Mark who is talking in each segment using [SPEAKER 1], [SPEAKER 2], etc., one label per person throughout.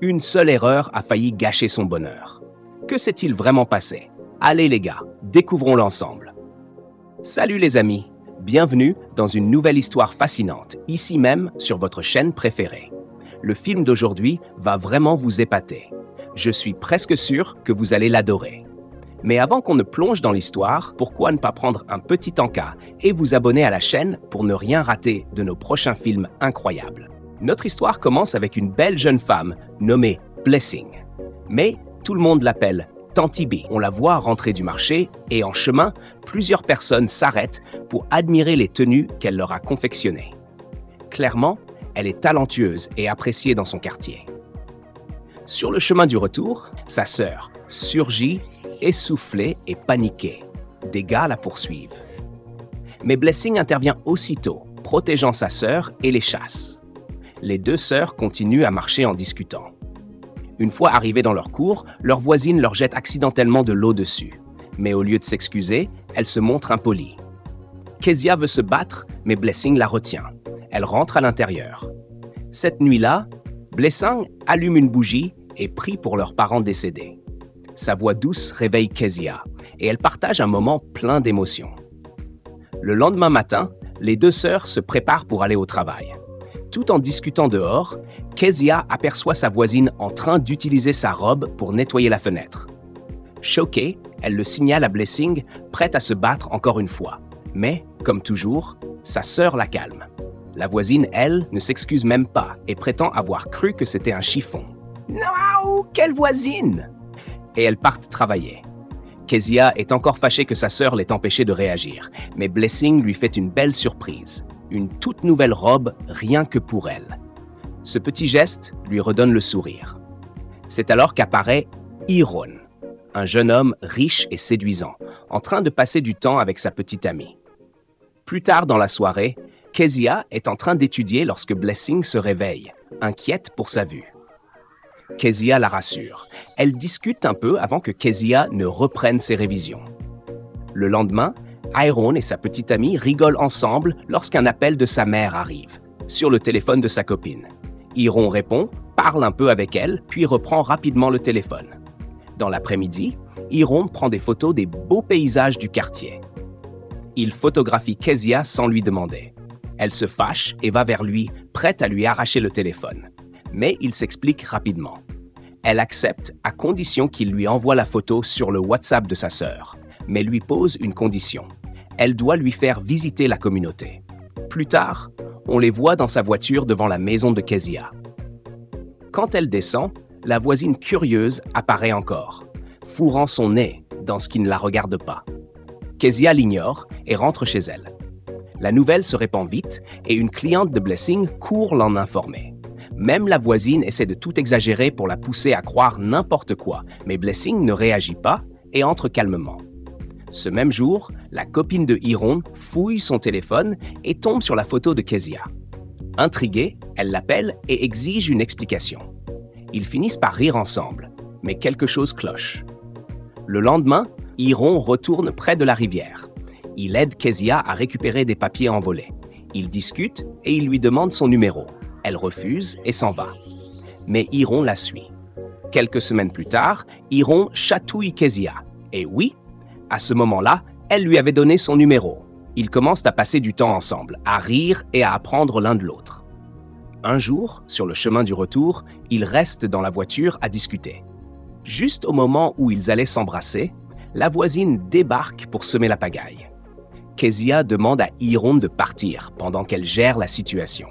[SPEAKER 1] Une seule erreur a failli gâcher son bonheur. Que s'est-il vraiment passé? Allez les gars, découvrons-le ensemble. Salut les amis, bienvenue dans une nouvelle histoire fascinante, ici même sur votre chaîne préférée. Le film d'aujourd'hui va vraiment vous épater. Je suis presque sûr que vous allez l'adorer. Mais avant qu'on ne plonge dans l'histoire, pourquoi ne pas prendre un petit encas et vous abonner à la chaîne pour ne rien rater de nos prochains films incroyables. Notre histoire commence avec une belle jeune femme nommée Blessing. Mais tout le monde l'appelle Tanti B. On la voit rentrer du marché et en chemin, plusieurs personnes s'arrêtent pour admirer les tenues qu'elle leur a confectionnées. Clairement, elle est talentueuse et appréciée dans son quartier. Sur le chemin du retour, sa sœur surgit, essoufflée et paniquée. Des gars la poursuivent. Mais Blessing intervient aussitôt, protégeant sa sœur et les chasse. Les deux sœurs continuent à marcher en discutant. Une fois arrivées dans leur cour, leur voisine leur jette accidentellement de l'eau dessus. Mais au lieu de s'excuser, elle se montre impolie. Kezia veut se battre, mais Blessing la retient. Elle rentre à l'intérieur. Cette nuit-là, Blessing allume une bougie et prie pour leurs parents décédés. Sa voix douce réveille Kezia et elle partage un moment plein d'émotions. Le lendemain matin, les deux sœurs se préparent pour aller au travail. Tout en discutant dehors, Kezia aperçoit sa voisine en train d'utiliser sa robe pour nettoyer la fenêtre. Choquée, elle le signale à Blessing, prête à se battre encore une fois. Mais, comme toujours, sa sœur la calme. La voisine, elle, ne s'excuse même pas et prétend avoir cru que c'était un chiffon. « Non, quelle voisine !» Et elles partent travailler. Kezia est encore fâchée que sa sœur l'ait empêchée de réagir, mais Blessing lui fait une belle surprise. Une toute nouvelle robe rien que pour elle. Ce petit geste lui redonne le sourire. C'est alors qu'apparaît Hiron, un jeune homme riche et séduisant, en train de passer du temps avec sa petite amie. Plus tard dans la soirée, Kezia est en train d'étudier lorsque Blessing se réveille, inquiète pour sa vue. Kezia la rassure. Elle discute un peu avant que Kezia ne reprenne ses révisions. Le lendemain, Hiron et sa petite amie rigolent ensemble lorsqu'un appel de sa mère arrive, sur le téléphone de sa copine. Hiron répond, parle un peu avec elle, puis reprend rapidement le téléphone. Dans l'après-midi, Hiron prend des photos des beaux paysages du quartier. Il photographie Kezia sans lui demander. Elle se fâche et va vers lui, prête à lui arracher le téléphone. Mais il s'explique rapidement. Elle accepte à condition qu'il lui envoie la photo sur le WhatsApp de sa sœur, mais lui pose une condition. Elle doit lui faire visiter la communauté. Plus tard, on les voit dans sa voiture devant la maison de Kezia. Quand elle descend, la voisine curieuse apparaît encore, fourrant son nez dans ce qui ne la regarde pas. Kezia l'ignore et rentre chez elle. La nouvelle se répand vite et une cliente de Blessing court l'en informer. Même la voisine essaie de tout exagérer pour la pousser à croire n'importe quoi, mais Blessing ne réagit pas et entre calmement. Ce même jour, la copine de Hiron fouille son téléphone et tombe sur la photo de Kezia. Intriguée, elle l'appelle et exige une explication. Ils finissent par rire ensemble, mais quelque chose cloche. Le lendemain, Hiron retourne près de la rivière. Il aide Kezia à récupérer des papiers envolés. Ils discutent et il lui demande son numéro. Elle refuse et s'en va. Mais Hiron la suit. Quelques semaines plus tard, Hiron chatouille Kezia. Et oui, à ce moment-là, elle lui avait donné son numéro. Ils commencent à passer du temps ensemble, à rire et à apprendre l'un de l'autre. Un jour, sur le chemin du retour, ils restent dans la voiture à discuter. Juste au moment où ils allaient s'embrasser, la voisine débarque pour semer la pagaille. Kezia demande à Hiron de partir pendant qu'elle gère la situation.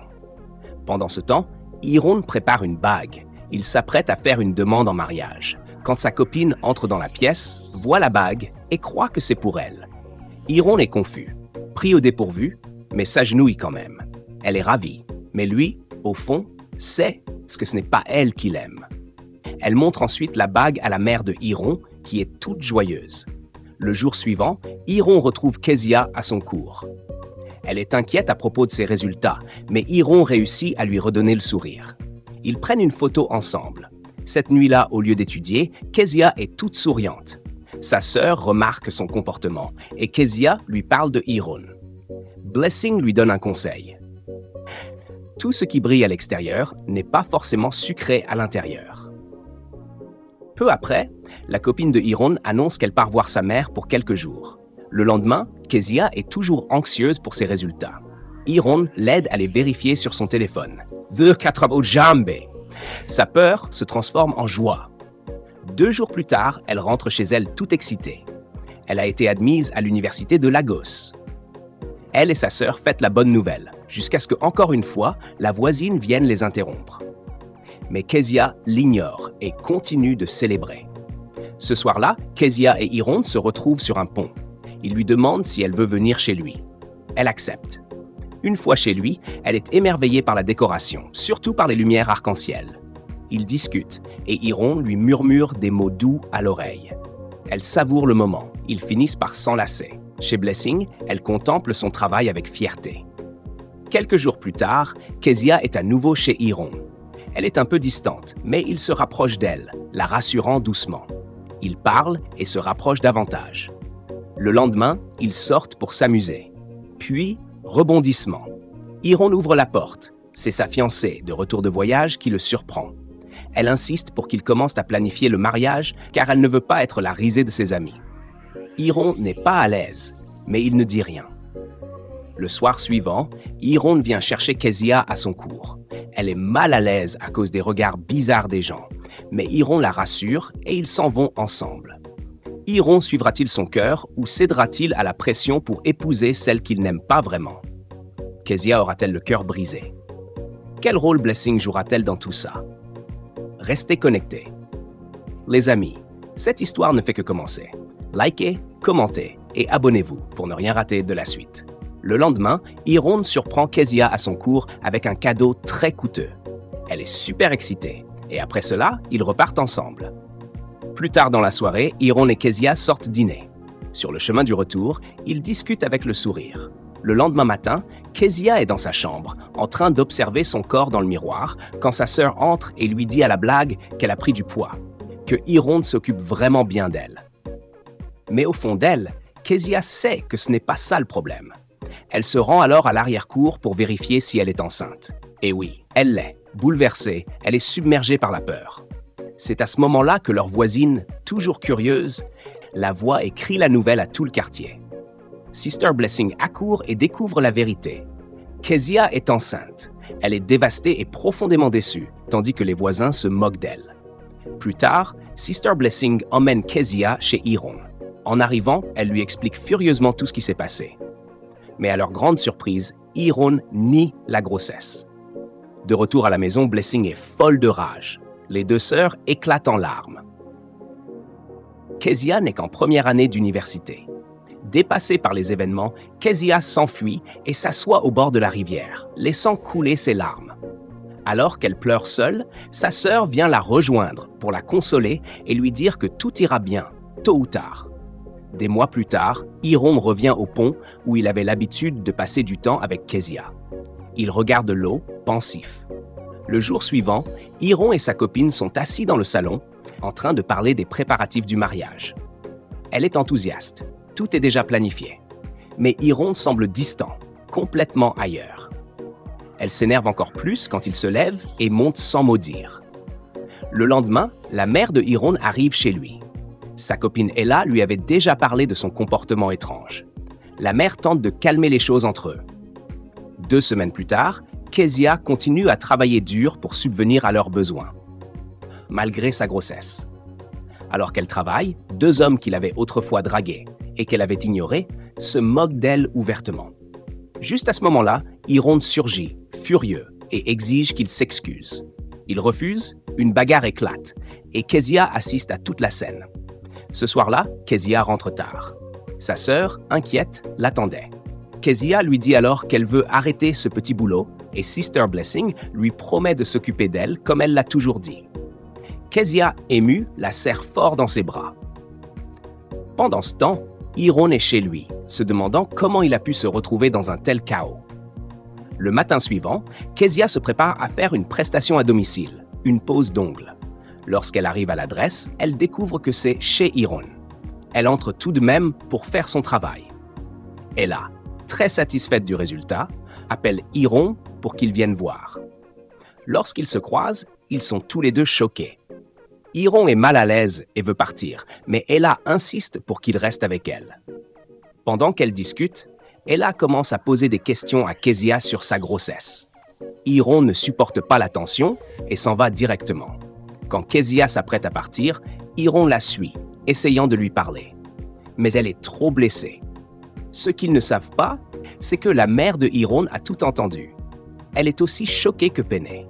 [SPEAKER 1] Pendant ce temps, Hiron prépare une bague. Il s'apprête à faire une demande en mariage. Quand sa copine entre dans la pièce, voit la bague et croit que c'est pour elle. Hiron est confus, pris au dépourvu, mais s'agenouille quand même. Elle est ravie, mais lui, au fond, sait que ce n'est pas elle qu'il aime. Elle montre ensuite la bague à la mère de Hiron, qui est toute joyeuse. Le jour suivant, Hiron retrouve Kezia à son cours. Elle est inquiète à propos de ses résultats, mais Hiron réussit à lui redonner le sourire. Ils prennent une photo ensemble. Cette nuit-là, au lieu d'étudier, Kezia est toute souriante. Sa sœur remarque son comportement et Kezia lui parle de Hiron. Blessing lui donne un conseil. Tout ce qui brille à l'extérieur n'est pas forcément sucré à l'intérieur. Peu après, la copine de Hiron annonce qu'elle part voir sa mère pour quelques jours. Le lendemain, Kezia est toujours anxieuse pour ses résultats. Hiron l'aide à les vérifier sur son téléphone. Sa peur se transforme en joie. 2 jours plus tard, elle rentre chez elle toute excitée. Elle a été admise à l'université de Lagos. Elle et sa sœur fêtent la bonne nouvelle, jusqu'à ce que, encore une fois, la voisine vienne les interrompre. Mais Kezia l'ignore et continue de célébrer. Ce soir-là, Kezia et Hiron se retrouvent sur un pont. Il lui demande si elle veut venir chez lui. Elle accepte. Une fois chez lui, elle est émerveillée par la décoration, surtout par les lumières arc-en-ciel. Ils discutent et Hiron lui murmure des mots doux à l'oreille. Elle savoure le moment. Ils finissent par s'enlacer. Chez Blessing, elle contemple son travail avec fierté. Quelques jours plus tard, Kezia est à nouveau chez Hiron. Elle est un peu distante, mais il se rapproche d'elle, la rassurant doucement. Ils parlent et se rapprochent davantage. Le lendemain, ils sortent pour s'amuser. Puis, rebondissement. Hiron ouvre la porte. C'est sa fiancée, de retour de voyage, qui le surprend. Elle insiste pour qu'ils commencent à planifier le mariage car elle ne veut pas être la risée de ses amis. Hiron n'est pas à l'aise, mais il ne dit rien. Le soir suivant, Hiron vient chercher Kezia à son cours. Elle est mal à l'aise à cause des regards bizarres des gens, mais Hiron la rassure et ils s'en vont ensemble. Hiron suivra-t-il son cœur ou cédera-t-il à la pression pour épouser celle qu'il n'aime pas vraiment? Kezia aura-t-elle le cœur brisé? Quel rôle Blessing jouera-t-elle dans tout ça? Restez connectés. Les amis, cette histoire ne fait que commencer. Likez, commentez et abonnez-vous pour ne rien rater de la suite. Le lendemain, Hiron surprend Kezia à son cours avec un cadeau très coûteux. Elle est super excitée et après cela, ils repartent ensemble. Plus tard dans la soirée, Hiron et Kezia sortent dîner. Sur le chemin du retour, ils discutent avec le sourire. Le lendemain matin, Kezia est dans sa chambre, en train d'observer son corps dans le miroir, quand sa sœur entre et lui dit à la blague qu'elle a pris du poids, que Hiron s'occupe vraiment bien d'elle. Mais au fond d'elle, Kezia sait que ce n'est pas ça le problème. Elle se rend alors à l'arrière-cour pour vérifier si elle est enceinte. Et oui, elle l'est. Bouleversée, elle est submergée par la peur. C'est à ce moment-là que leur voisine, toujours curieuse, la voit et crie la nouvelle à tout le quartier. Sister Blessing accourt et découvre la vérité. Kezia est enceinte. Elle est dévastée et profondément déçue, tandis que les voisins se moquent d'elle. Plus tard, Sister Blessing emmène Kezia chez Hiron. En arrivant, elle lui explique furieusement tout ce qui s'est passé. Mais à leur grande surprise, Hiron nie la grossesse. De retour à la maison, Blessing est folle de rage. Les 2 sœurs éclatent en larmes. Kezia n'est qu'en première année d'université. Dépassée par les événements, Kezia s'enfuit et s'assoit au bord de la rivière, laissant couler ses larmes. Alors qu'elle pleure seule, sa sœur vient la rejoindre pour la consoler et lui dire que tout ira bien, tôt ou tard. Des mois plus tard, Hiron revient au pont où il avait l'habitude de passer du temps avec Kezia. Il regarde l'eau, pensif. Le jour suivant, Hiron et sa copine sont assis dans le salon, en train de parler des préparatifs du mariage. Elle est enthousiaste. Tout est déjà planifié. Mais Hiron semble distant, complètement ailleurs. Elle s'énerve encore plus quand il se lève et monte sans mot dire. Le lendemain, la mère de Hiron arrive chez lui. Sa copine Ella lui avait déjà parlé de son comportement étrange. La mère tente de calmer les choses entre eux. 2 semaines plus tard, Kezia continue à travailler dur pour subvenir à leurs besoins, malgré sa grossesse. Alors qu'elle travaille, 2 hommes qu'il avait autrefois dragués et qu'elle avait ignorés se moquent d'elle ouvertement. Juste à ce moment-là, Hiron surgit, furieux, et exige qu'il s'excuse. Il refuse, une bagarre éclate, et Kezia assiste à toute la scène. Ce soir-là, Kezia rentre tard. Sa sœur, inquiète, l'attendait. Kezia lui dit alors qu'elle veut arrêter ce petit boulot et Sister Blessing lui promet de s'occuper d'elle comme elle l'a toujours dit. Kezia, émue, la serre fort dans ses bras. Pendant ce temps, Hiron est chez lui, se demandant comment il a pu se retrouver dans un tel chaos. Le matin suivant, Kezia se prépare à faire une prestation à domicile, une pose d'ongles. Lorsqu'elle arrive à l'adresse, elle découvre que c'est chez Hiron. Elle entre tout de même pour faire son travail. Ella, très satisfaite du résultat, appelle Hiron pour qu'il vienne voir. Lorsqu'ils se croisent, ils sont tous les 2 choqués. Hiron est mal à l'aise et veut partir, mais Ella insiste pour qu'il reste avec elle. Pendant qu'elle discute, Ella commence à poser des questions à Kezia sur sa grossesse. Hiron ne supporte pas la tension et s'en va directement. Quand Kezia s'apprête à partir, Hiron la suit, essayant de lui parler. Mais elle est trop blessée. Ce qu'ils ne savent pas, c'est que la mère de Hiron a tout entendu. Elle est aussi choquée que peinée.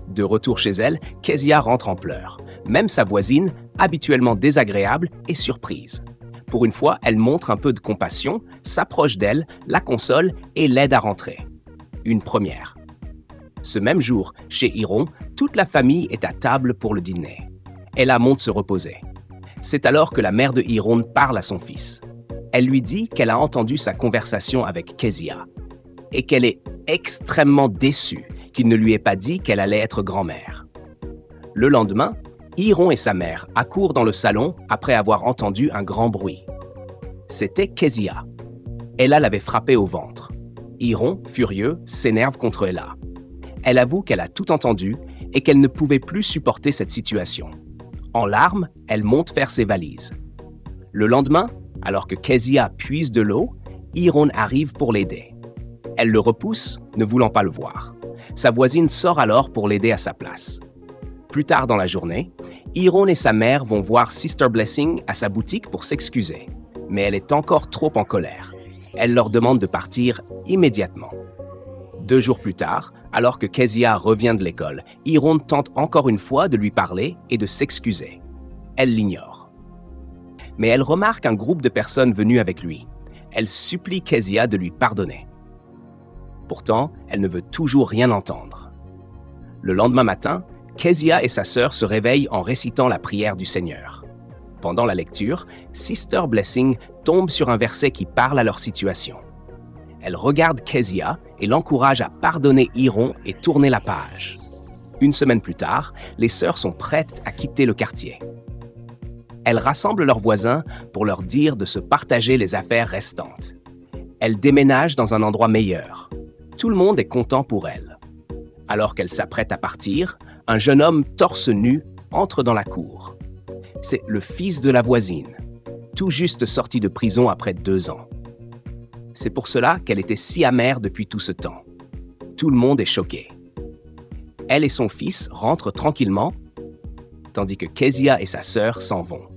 [SPEAKER 1] De retour chez elle, Kezia rentre en pleurs. Même sa voisine, habituellement désagréable, est surprise. Pour une fois, elle montre un peu de compassion, s'approche d'elle, la console et l'aide à rentrer. Une première. Ce même jour, chez Hiron, toute la famille est à table pour le dîner. Ella monte se reposer. C'est alors que la mère de Hiron parle à son fils. Elle lui dit qu'elle a entendu sa conversation avec Kezia et qu'elle est extrêmement déçue qu'il ne lui ait pas dit qu'elle allait être grand-mère. Le lendemain, Hiron et sa mère accourent dans le salon après avoir entendu un grand bruit. C'était Kezia. Ella l'avait frappée au ventre. Hiron, furieux, s'énerve contre Ella. Elle avoue qu'elle a tout entendu et qu'elle ne pouvait plus supporter cette situation. En larmes, elle monte faire ses valises. Le lendemain, alors que Kezia puise de l'eau, Hiron arrive pour l'aider. Elle le repousse, ne voulant pas le voir. Sa voisine sort alors pour l'aider à sa place. Plus tard dans la journée, Hiron et sa mère vont voir Sister Blessing à sa boutique pour s'excuser. Mais elle est encore trop en colère. Elle leur demande de partir immédiatement. 2 jours plus tard, alors que Kezia revient de l'école, Hiron tente encore une fois de lui parler et de s'excuser. Elle l'ignore. Mais elle remarque un groupe de personnes venues avec lui. Elle supplie Kezia de lui pardonner. Pourtant, elle ne veut toujours rien entendre. Le lendemain matin, Kezia et sa sœur se réveillent en récitant la prière du Seigneur. Pendant la lecture, Sister Blessing tombe sur un verset qui parle à leur situation. Elle regarde Kezia et l'encourage à pardonner Hiron et tourner la page. 1 semaine plus tard, les sœurs sont prêtes à quitter le quartier. Elles rassemblent leurs voisins pour leur dire de se partager les affaires restantes. Elles déménagent dans un endroit meilleur. Tout le monde est content pour elles. Alors qu'elles s'apprêtent à partir, un jeune homme torse nu entre dans la cour. C'est le fils de la voisine, tout juste sorti de prison après 2 ans. C'est pour cela qu'elle était si amère depuis tout ce temps. Tout le monde est choqué. Elle et son fils rentrent tranquillement, tandis que Kezia et sa sœur s'en vont.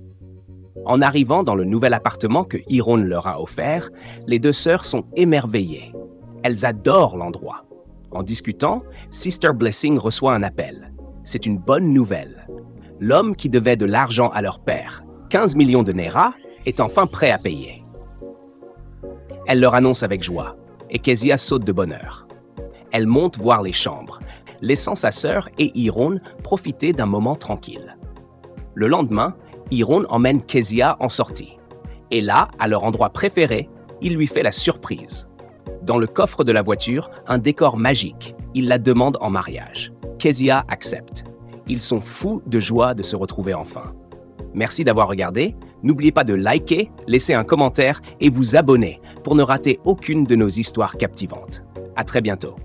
[SPEAKER 1] En arrivant dans le nouvel appartement que Hiron leur a offert, les 2 sœurs sont émerveillées. Elles adorent l'endroit. En discutant, Sister Blessing reçoit un appel. C'est une bonne nouvelle. L'homme qui devait de l'argent à leur père, 15 millions de Naira, est enfin prêt à payer. Elle leur annonce avec joie, et Kezia saute de bonheur. Elle monte voir les chambres, laissant sa sœur et Hiron profiter d'un moment tranquille. Le lendemain, Hiron emmène Kezia en sortie. Et là, à leur endroit préféré, il lui fait la surprise. Dans le coffre de la voiture, un décor magique. Il la demande en mariage. Kezia accepte. Ils sont fous de joie de se retrouver enfin. Merci d'avoir regardé. N'oubliez pas de liker, laisser un commentaire et vous abonner pour ne rater aucune de nos histoires captivantes. À très bientôt.